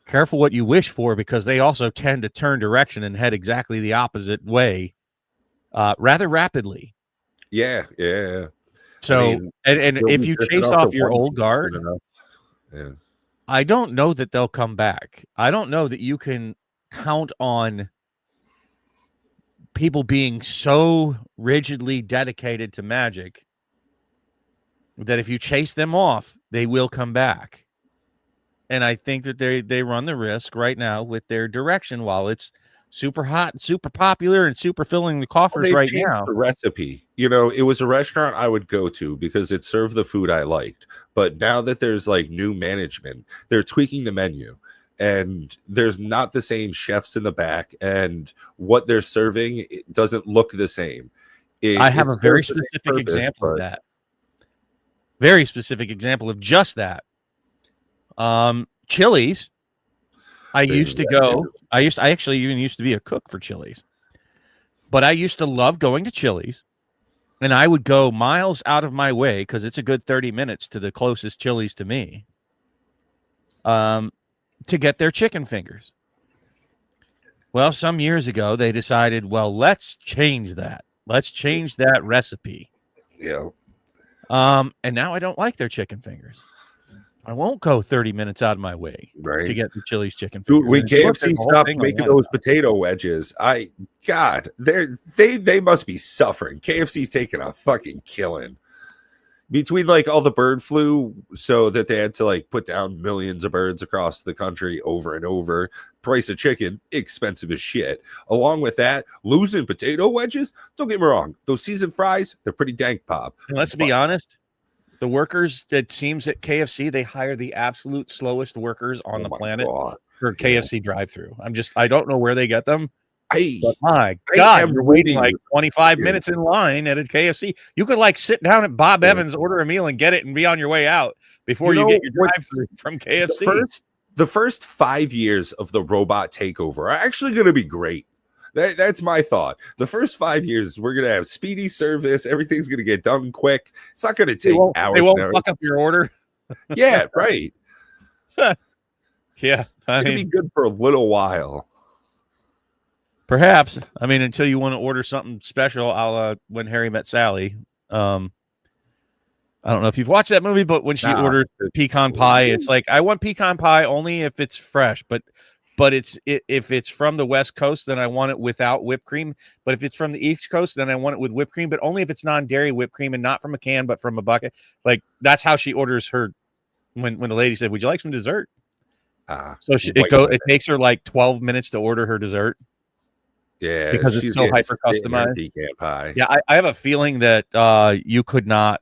careful what you wish for, because they also tend to turn direction and head exactly the opposite way rather rapidly. Yeah. So, and if you chase off your old guard, I don't know that they'll come back. I don't know that you can count on people being so rigidly dedicated to Magic that if you chase them off, they will come back. And I think that they run the risk right now with their direction, while it's super hot and super popular and super filling the coffers right now. The recipe, it was a restaurant I would go to because it served the food I liked. But now that there's like new management, they're tweaking the menu. And there's not the same chefs in the back, and what they're serving, it doesn't look the same. I have a very specific example of that. Very specific example of just that. Chili's. I actually even used to be a cook for Chili's. But I used to love going to Chili's, and I would go miles out of my way, because it's a good 30 minutes to the closest Chili's to me. To get their chicken fingers. Well, some years ago, they decided, well, let's change that. Let's change that recipe. Yeah. And now I don't like their chicken fingers. I won't go 30 minutes out of my way to get the Chili's chicken fingers. Dude, when KFC stopped making those potato wedges, they must be suffering. KFC's taking a fucking killing. Between like all the bird flu, so that they had to like put down millions of birds across the country over and over. Price of chicken, expensive as shit. Along with that, losing potato wedges. Don't get me wrong, those seasoned fries, they're pretty dank pop. And let's be honest, the workers, it seems at KFC, they hire the absolute slowest workers on the planet for KFC drive-through. I don't know where they get them. But my God, you're waiting like 25 minutes in line at a KFC. You could like sit down at Bob Evans, order a meal, and get it and be on your way out before you get your drive-through from KFC. The first 5 years of the robot takeover are actually going to be great. That's my thought. The first 5 years, we're gonna have speedy service. Everything's gonna get done quick. It's not gonna take hours. They won't fuck up your order. Yeah, right. Yeah, It's gonna be good for a little while. Perhaps. I mean, until you want to order something special, a la When Harry Met Sally. I don't know if you've watched that movie, but when she ordered pecan pie, it's like, I want pecan pie only if it's fresh, but if it's from the West Coast, then I want it without whipped cream. But if it's from the East Coast, then I want it with whipped cream, but only if it's non-dairy whipped cream and not from a can, but from a bucket. Like, that's how she orders her. When the lady said, "Would you like some dessert?" So it takes her like 12 minutes to order her dessert. Yeah, because it's so hyper customized. Pecan pie. Yeah, I have a feeling that you could not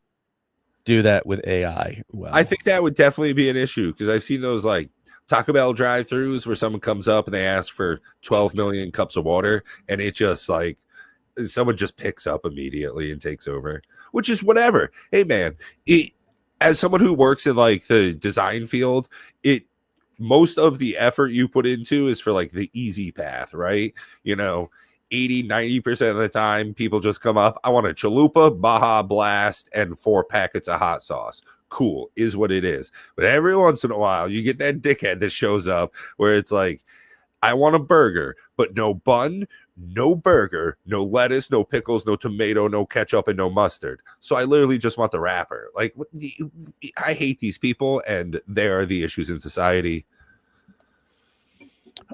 do that with AI. Well, I think that would definitely be an issue because I've seen those like Taco Bell drive-throughs where someone comes up and they ask for 12 million cups of water, and it just like someone just picks up immediately and takes over, which is whatever. Hey man, as someone who works in like the design field, most of the effort you put into is for like the easy path, right? 80-90% of the time people just come up, I want a chalupa, Baja Blast, and 4 packets of hot sauce. Cool, is what it is. But every once in a while you get that dickhead that shows up where it's like, I want a burger, but no bun, no burger, no lettuce, no pickles, no tomato, no ketchup, and no mustard. So I literally just want the wrapper. Like, I hate these people, and they are the issues in society.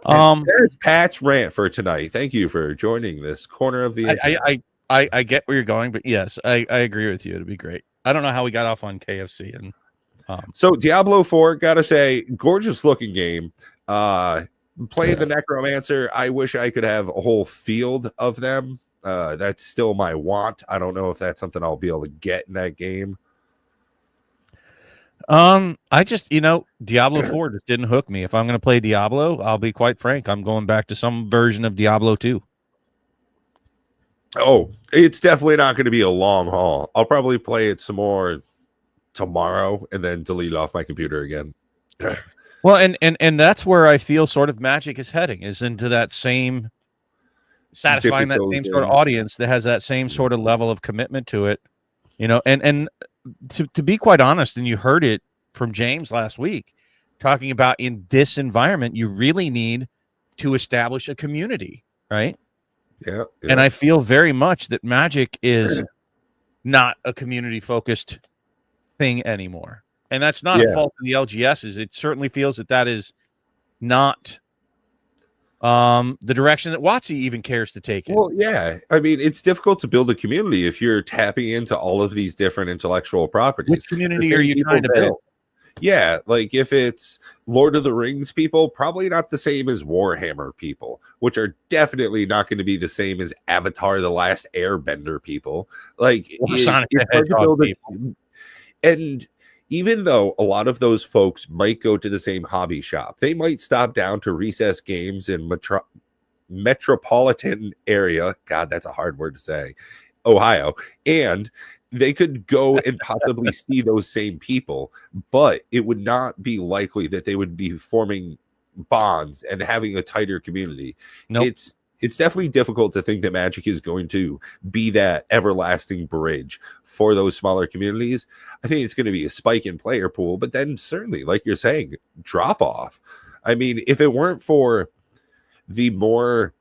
There's Pat's rant for tonight. Thank you for joining this corner of the I get where you're going, but yes, I agree with you. It'd be great. I don't know how we got off on KFC and so Diablo 4, gotta say, gorgeous looking game. Playing the Necromancer, I wish I could have a whole field of them. That's still my want. I don't know if that's something I'll be able to get in that game. I just, Diablo 4 just didn't hook me. If I'm going to play Diablo, I'll be quite frank, I'm going back to some version of Diablo 2. Oh, it's definitely not going to be a long haul. I'll probably play it some more tomorrow and then delete off my computer again. Well, and that's where I feel sort of Magic is heading, is into that same satisfying that same sort of audience that has that same sort of level of commitment to it, and to be quite honest, and you heard it from James last week, talking about in this environment, you really need to establish a community, right? Yeah. And I feel very much that Magic is not a community-focused thing anymore. And that's not a fault of the LGSs. It certainly feels that is not the direction that WotC even cares to take it. Well, yeah. I mean, it's difficult to build a community if you're tapping into all of these different intellectual properties. Which community are you trying to build? Yeah, like if it's Lord of the Rings people, probably not the same as Warhammer people, which are definitely not going to be the same as Avatar: The Last Airbender people. Like, it's hard to build and even though a lot of those folks might go to the same hobby shop, they might stop down to Recess Games in metropolitan area. God, that's a hard word to say. Ohio. And they could go and possibly see those same people, but it would not be likely that they would be forming bonds and having a tighter community. Nope. It's definitely difficult to think that Magic is going to be that everlasting bridge for those smaller communities. I think it's going to be a spike in player pool, but then certainly, like you're saying, drop off. I mean, if it weren't for the more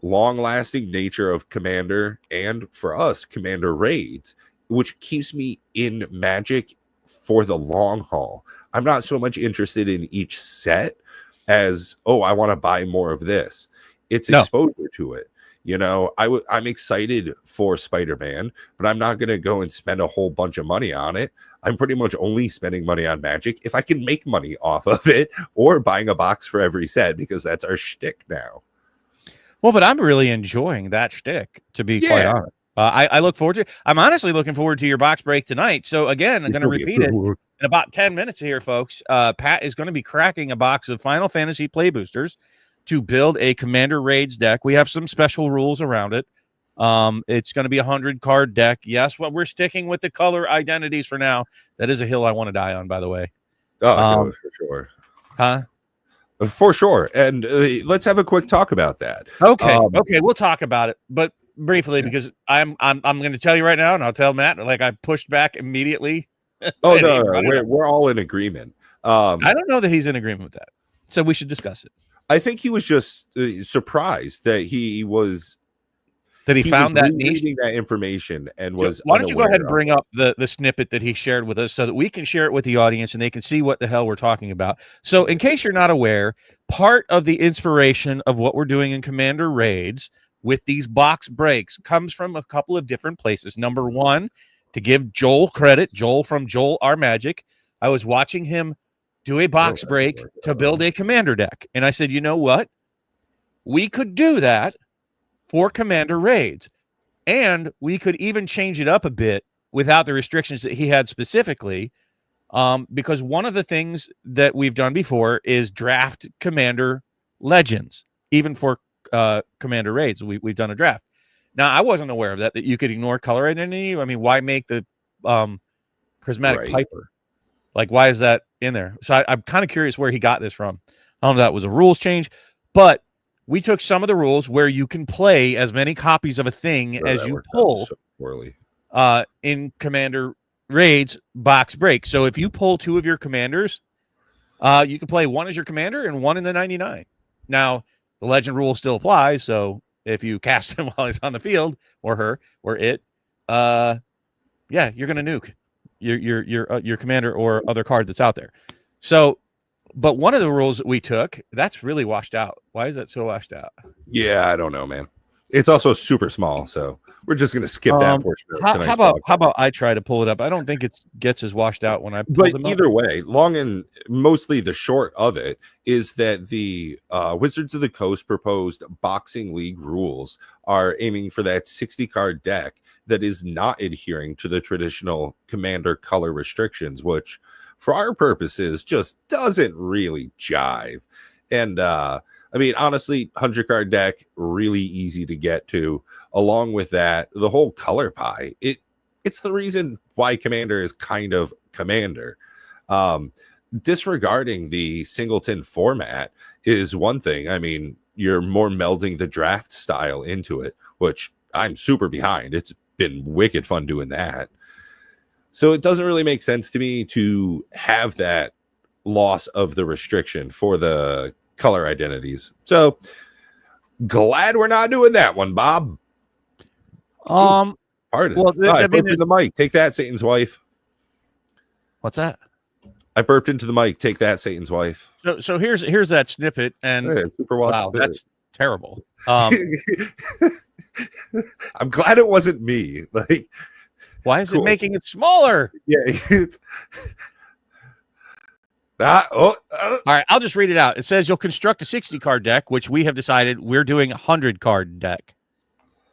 long-lasting nature of Commander and, for us, Commander raids, which keeps me in Magic for the long haul. I'm not so much interested in each set as, I want to buy more of this. It's exposure to it. I'm excited for Spider-Man, but I'm not going to go and spend a whole bunch of money on it. I'm pretty much only spending money on Magic if I can make money off of it, or buying a box for every set, because that's our shtick now. Well, but I'm really enjoying that shtick, to be quite honest. I look forward to it. I'm honestly looking forward to your box break tonight. So again, I'm going to repeat it in about 10 minutes here, folks. Pat is going to be cracking a box of Final Fantasy Play Boosters to build a Commander Raids deck. We have some special rules around it. It's going to be a 100-card deck. Yes, we're sticking with the color identities for now. That is a hill I want to die on, by the way. Oh, for sure. Huh? For sure. And let's have a quick talk about that. Okay, we'll talk about it, but briefly, because I'm going to tell you right now, and I'll tell Matt. Like, I pushed back immediately. Oh no, we're all in agreement. I don't know that he's in agreement with that, so we should discuss it. I think he was just surprised that he found that niche, that information, and was. Why don't you go ahead and bring up the snippet that he shared with us so that we can share it with the audience and they can see what the hell we're talking about. So, in case you're not aware, part of the inspiration of what we're doing in Commander Raids with these box breaks comes from a couple of different places. Number one, to give Joel credit, Joel from Joel Our Magic, I was watching him do a box break to build a Commander deck, and I said, you know what? We could do that for Commander Raids, and we could even change it up a bit without the restrictions that he had specifically, because one of the things that we've done before is draft Commander Legends, even for Commander Raids. We've done a draft. Now, I wasn't aware of that you could ignore color identity. I mean, why make the Prismatic Piper? Like, why is that in there? So I'm kind of curious where he got this from. I don't know if that was a rules change, but we took some of the rules where you can play as many copies of a thing as you pull in Commander Raids box break. So if you pull two of your commanders, you can play one as your commander and one in the 99. Now, the legend rule still applies, so if you cast him while he's on the field, or her, or it, yeah, you're going to nuke your commander or other card that's out there. So, but one of the rules that we took, that's really washed out. Why is that so washed out? Yeah, I don't know, man. It's also super small, so we're just going to skip that portion of tonight's how about I try to pull it up? I don't think it gets as washed out when I pull But them either up. way, long and mostly the short of it is that the Wizards of the Coast proposed boxing league rules are aiming for that 60 card deck that is not adhering to the traditional commander color restrictions, which for our purposes just doesn't really jive. And I mean, honestly, 100 card deck, really easy to get to. Along with that, the whole color pie, it's the reason why Commander is kind of Commander. Disregarding the singleton format is one thing. I mean, you're more melding the draft style into it, which I'm super behind. It's been wicked fun doing that. So it doesn't really make sense to me to have that loss of the restriction for the color identities. So glad we're not doing that one, Bob. Pardon. Well, I burped in the mic. Take that, Satan's wife. What's that? I burped into the mic. Take that, Satan's wife. So here's that snippet, and wow, that's terrible. I'm glad it wasn't me. Like, why is it making it smaller? Yeah, it's all right, I'll just read it out. It says you'll construct a 60 card deck, which we have decided we're doing a 100 card deck.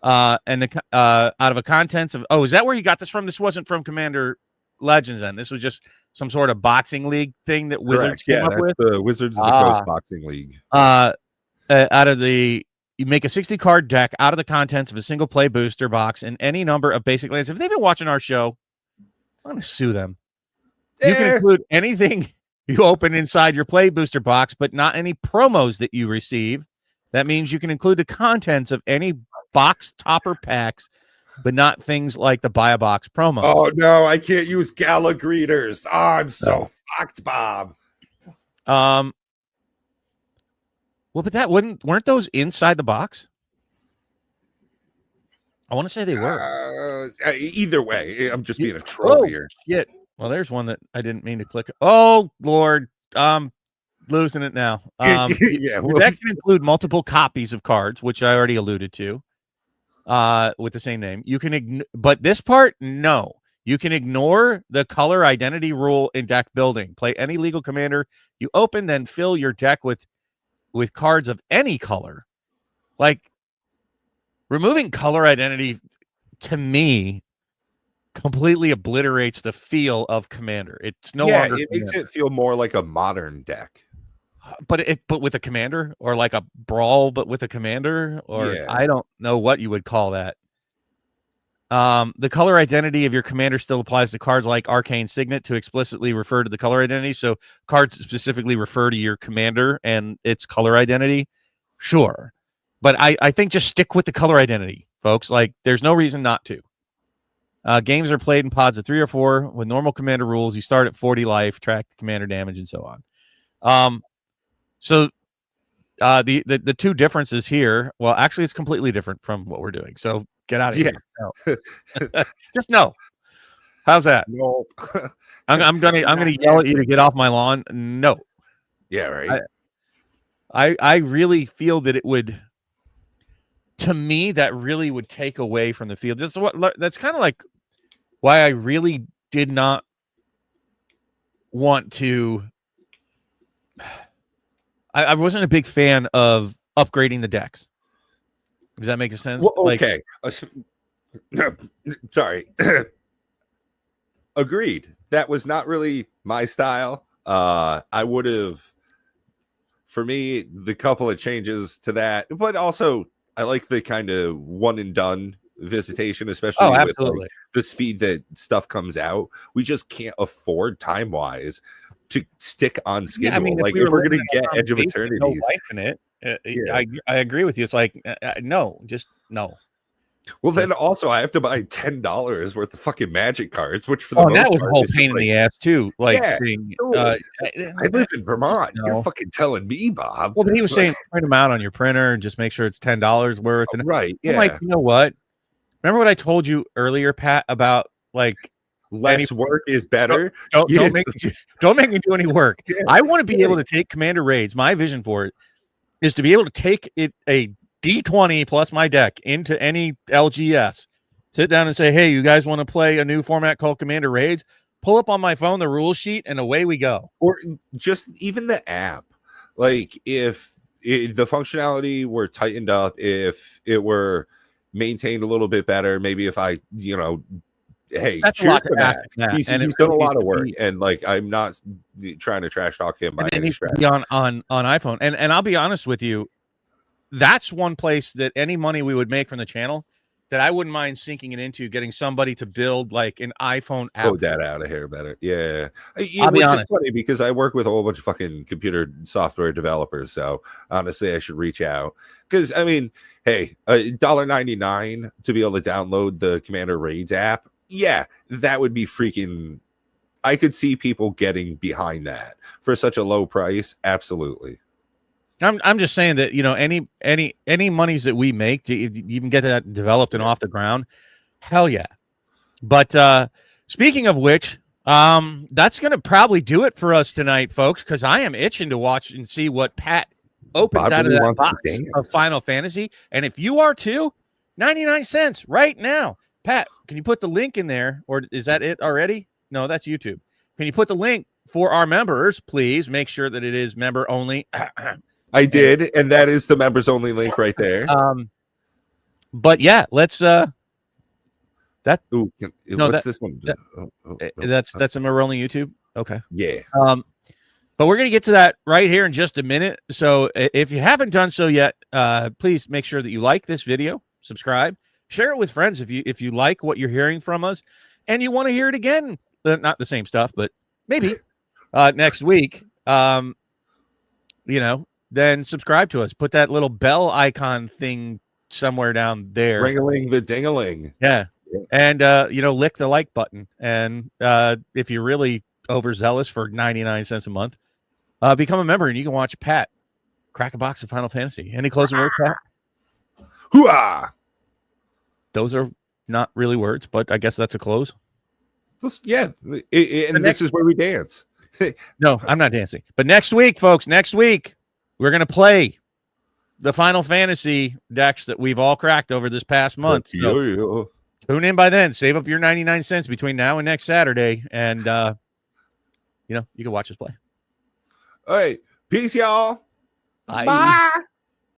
And the out of a contents of is that where you got this from? This wasn't from Commander Legends, then. This was just some sort of boxing league thing that Wizards came up with. The Wizards of the Coast Boxing League. Out of you make a 60 card deck out of the contents of a single play booster box and any number of basic lands. If they've been watching our show, I'm going to sue them. You can include anything you open inside your play booster box, but not any promos that you receive. That means you can include the contents of any box topper packs, but not things like the buy a box promos. Oh no, I can't use gala greeters. Oh, I'm so fucked, Bob. Well, but that weren't those inside the box? I want to say they were. Either way, I'm just being a troll here. Shit. Well, there's one that I didn't mean to click. Oh Lord, losing it now. Yeah, that can include multiple copies of cards, which I already alluded to. With the same name, you can but this part, no. You can ignore the color identity rule in deck building. Play any legal commander you open, then fill your deck with cards of any color. Like, removing color identity, to me, completely obliterates the feel of Commander. It's no longer. It makes it feel more like a modern deck. But with a commander, or like a brawl, but with a commander, or I don't know what you would call that. The color identity of your commander still applies to cards like Arcane Signet to explicitly refer to the color identity. So cards specifically refer to your commander and its color identity. Sure. But I think just stick with the color identity, folks. Like, there's no reason not to. Games are played in pods of 3 or 4 with normal commander rules. You start at 40 life, track the commander damage, and so on. So the two differences here, well, actually, it's completely different from what we're doing. So get out of here. No. Just no. How's that? No. I'm gonna yell at you to get off my lawn. No. Yeah, right. I really feel that it would, to me, that really would take away from the field. That's kind of like why I really did not want to. I wasn't a big fan of upgrading the decks. Does that make sense? Well, okay. Sorry. Agreed. That was not really my style. I would have, for me, the couple of changes to that, but also I like the kind of one and done visitation, especially with like, the speed that stuff comes out. We just can't afford time wise to stick on schedule. Yeah, I mean, like if we're gonna get Edge of Eternities, no life in it. I agree with you. It's like no, just no. Well, then also I have to buy $10 worth of fucking Magic cards, which for the most that was part, a whole pain in the ass too. Like, yeah, I live in Vermont. No. You're fucking telling me, Bob. Well, but he was saying print them out on your printer and just make sure it's $10 worth. And right, yeah. I'm like, you know what? Remember what I told you earlier, Pat, about like less work is better. Don't make me do any work. Yeah. I want to be able to take commander raids. My vision for it is to be able to take it a D20 plus my deck into any LGS, sit down and say, hey, you guys want to play a new format called Commander Raids? Pull up on my phone the rule sheet and away we go. Or just even the app. Like if the functionality were tightened up, if it were maintained a little bit better, maybe if I, hey, that's cheers for that. He's done a lot of work, and like I'm not trying to trash talk him by any stretch. On iPhone, and I'll be honest with you, that's one place that any money we would make from the channel that I wouldn't mind sinking it into, getting somebody to build like an iPhone app. Code that out of here better. Yeah. I'll be honest. Funny because I work with a whole bunch of fucking computer software developers. So honestly, I should reach out. Because I mean, hey, $1.99 to be able to download the Commander Raids app. Yeah, that would be freaking. I could see people getting behind that for such a low price. Absolutely. I'm just saying that, any monies that we make to even get that developed and off the ground, hell yeah. But speaking of which, that's going to probably do it for us tonight, folks, because I am itching to watch and see what Pat opens out of that box of Final Fantasy. And if you are too, 99 cents right now. Pat, can you put the link in there, or is that it already? No, that's YouTube. Can you put the link for our members, please? Make sure that it is member only. I did, and that is the members only link right there. But yeah, let's what's this one? That's a member only YouTube. Okay. Yeah. But we're gonna get to that right here in just a minute. So if you haven't done so yet, please make sure that you like this video, subscribe, share it with friends if you like what you're hearing from us, and you want to hear it again. Not the same stuff, but maybe next week. Then subscribe to us. Put that little bell icon thing somewhere down there. Ring-a-ling the ding-a-ling. Yeah. And, lick the like button. And if you're really overzealous for 99 cents a month, become a member and you can watch Pat crack a box of Final Fantasy. Any closing words, Pat? Hooah! Those are not really words, but I guess that's a close. Yeah. This is where we dance. No, I'm not dancing. But next week, folks, we're going to play the Final Fantasy decks that we've all cracked over this past month. So tune in by then. Save up your 99 cents between now and next Saturday. And, you can watch us play. All right. Peace, y'all. Bye. Bye.